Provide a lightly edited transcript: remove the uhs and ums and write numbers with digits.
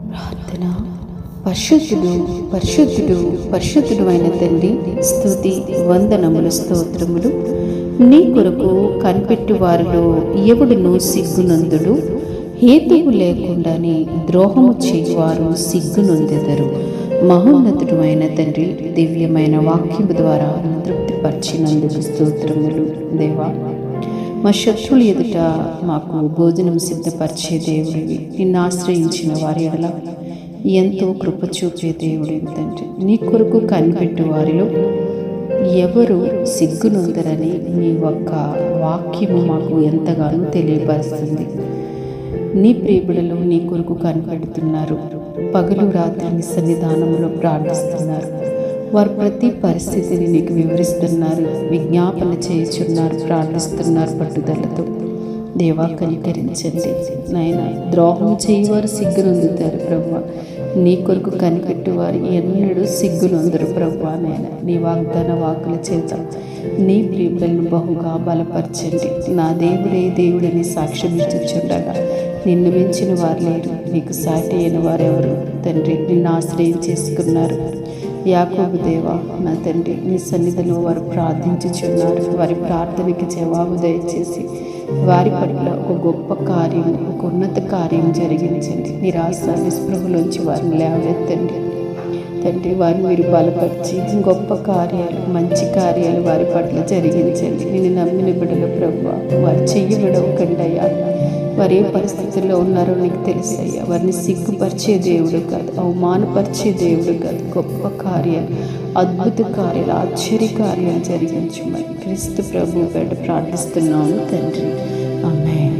ప్రార్థన. పరిశుద్ధుడు పరిశుద్ధుడు పరిశుద్ధుడు అయిన తండ్రి, స్తుతి వందనములు స్తోత్రములు. నీ కొరకు కనిపెట్టు వారిలో ఎవడును సిగ్గునందుడు. హేతువు లేకుండానే ద్రోహము చేయువారు సిగ్గునొందెదరు. మహోన్నతుడు అయిన తండ్రి, దివ్యమైన వాక్యము ద్వారా తృప్తిపరిచినందుకు స్తోత్రములు. దేవా, మా శత్రువుల ఎదుట మాకు భోజనం సిద్ధపరిచే దేవుడివి. నిన్ను ఆశ్రయించిన వారి ఎడల ఎంతో కృప చూపే దేవుడివి తండ్రి. నీ కొరకు కనిపెట్టు వారిలో ఎవరు సిగ్గునొందరని నీ ఒక్క వాక్యము మాకు ఎంతగానో తెలియపరుస్తుంది. నీ ప్రియబిడలు నీ కొరకు కనిపెడుతున్నారు. పగలు రాత్రి నీ సన్నిధానంలో ప్రార్థిస్తున్నారు. వారు ప్రతి పరిస్థితిని నీకు వివరిస్తున్నారు, విజ్ఞాపన చేయుచున్నారు, ప్రార్థిస్తున్నారు పట్టుదలతో. దేవా, కనికరించండి నాయన. ద్రోహం చేయవారు సిగ్గునొందుతారు ప్రభువా. నీ కొరకు కనిపెట్టువారు ఎన్నడూ సిగ్గునొందరు ప్రభువా. నాయన, నీ వాగ్దాన వాకుల చేత నీ ప్రియులను బహుగా బలపరచండి. నా దేవుడే దేవుడని సాక్ష్యమిచ్చుచుండగా నిన్ను మించిన వారు లేరు, నీకు సాటి అయిన వారెవరు తండ్రి. నిన్ను ఆశ్రయం చేసుకున్నారు. యాకోబు దేవా, నా తండ్రి, నీ సన్నిధిలో వారు ప్రార్థించుచున్నారు. వారి ప్రార్థనకి జవాబు దయచేసి వారి పట్ల ఒక గొప్ప కార్యం, ఒక ఉన్నత కార్యం జరిగించండి. నిరాశ నిస్పృహలోంచి వారిని లేవనెత్తండి తండ్రి. వారిని మీరు బలపరిచి గొప్ప కార్యాలు, మంచి కార్యాలు వారి పట్ల జరిగించండి. నేను నమ్మిన బిడ్డల ప్రభువా, వారు చెయ్యి విడవకండి అయ్యా. వారు ఏ పరిస్థితుల్లో ఉన్నారో నీకు తెలుసయ్యా. వారిని సిగ్గుపరిచే దేవుడు కాదు, అవమానపరిచే దేవుడు కాదు. గొప్ప కార్యాలు, అద్భుత కార్యాలు, ఆశ్చర్య కార్యాలు జరిగించమని క్రీస్తు ప్రభు పేట ప్రార్థిస్తున్నాము తండ్రి. ఆమేన్.